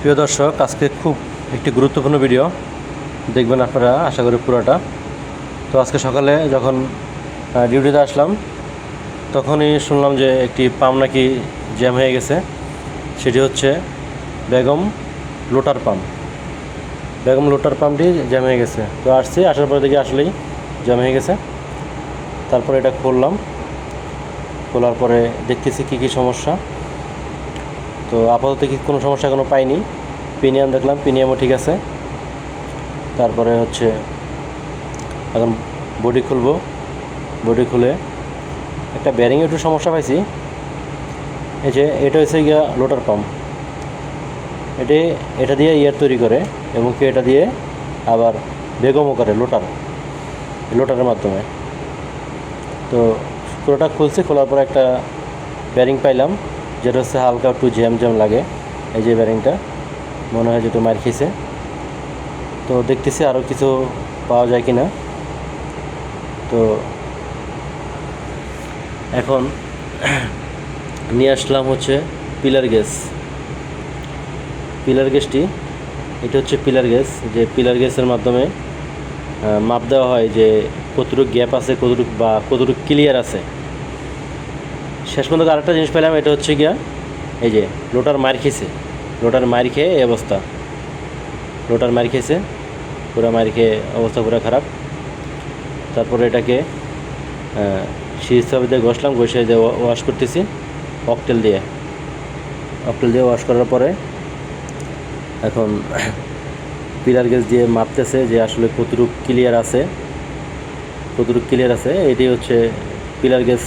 প্রিয় দর্শক, আজকে খুব একটি গুরুত্বপূর্ণ ভিডিও দেখবেন আপনারা, আশা করি পুরোটা। তো আজকে সকালে যখন ডিউটিতে আসলাম তখনই শুনলাম যে একটি পাম্প নাকি জ্যাম হয়ে গেছে। সেটি হচ্ছে বেগম লোটার পাম্প। বেগম লোটার পাম্পটি জ্যাম হয়ে গেছে। তো আসার পরে দেখি আসলেই জ্যাম হয়ে গেছে। তারপরে এটা খোলার পরে দেখতেছি কী সমস্যা। তো আপাতত কোনো সমস্যা এখনও পাইনি। পিনিয়াম দেখলাম, পিনিয়ামও ঠিক আছে। তারপরে হচ্ছে এখন বডি খুলবো। বডি খুলে একটা ব্যারিংয়ে একটু সমস্যা পাইছি। এই যে এটা হচ্ছে গিয়া লোটার পাম্প। এটা দিয়ে ইয়ার তৈরি করে এবং এটা দিয়ে আবার বেগমও করে লোটারের মাধ্যমে। তো পুরোটা খুলছি, খোলার পরে একটা ব্যারিং পাইলাম, যেটা হচ্ছে হালকা একটু জ্যাম লাগে। এই যে ব্যারিংটা মনে হয় যেটা মার খেয়েছে। তো দেখতেছি আরও কিছু পাওয়া যায় কি না। তো এখন নিয়ে আসলাম হচ্ছে পিলার গ্যাসটি। এটা হচ্ছে পিলার গ্যাস, যে পিলার গ্যাসের মাধ্যমে মাপ দেওয়া হয় যে কতটুকু গ্যাপ আছে, কতটুকু ক্লিয়ার আছে। শেষ পর্যন্ত আরেকটা জিনিস পেলাম, এটা হচ্ছে গিয়া এই যে লোটার মার খেয়েছে। লোটার মার খেয়ে এই অবস্থা। লোটার মার খেয়েছে, পুরো মার খেয়ে অবস্থা পুরো খারাপ। তারপরে এটাকে সিরিজ দিয়ে ঘষলাম, ঘষে দিয়ে ওয়াশ করতেছি অকটেল দিয়ে ওয়াশ করার পরে এখন পিলার গ্যাস দিয়ে মাপতেছে যে আসলে কতটুকু ক্লিয়ার আছে। এটি হচ্ছে পিলার গ্যাস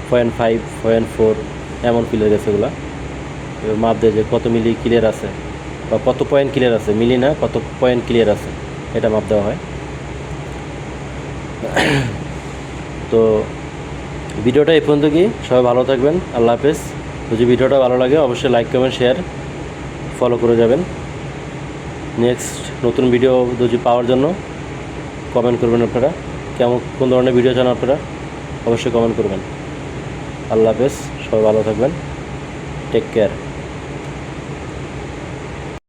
0.5 0.4 এমন পিলার গ্যাস। এগুলো মাপ দেয় যে কত মিলি ক্লিয়ার আছে বা কত পয়েন্ট ক্লিয়ার আছে, মিলি না, কত পয়েন্ট ক্লিয়ার আছে এটা মাপ দেওয়া হয়। তো ভিডিওটা এই পর্যন্ত কি, সবাই ভালো থাকবেন, আল্লাহ হাফেজ। যদি ভিডিওটা ভালো লাগে অবশ্যই লাইক, কমেন্ট, শেয়ার, ফলো করে যাবেন। নেক্সট নতুন ভিডিও যদি পাওয়ার জন্য কমেন্ট করবেন আপনারা, কোন ধরনের ভিডিও চান আপনারা অবশ্যই কমেন্ট করবেন। আল্লাহ হাফেজ, সবাই ভালো থাকবেন, টেক কেয়ার।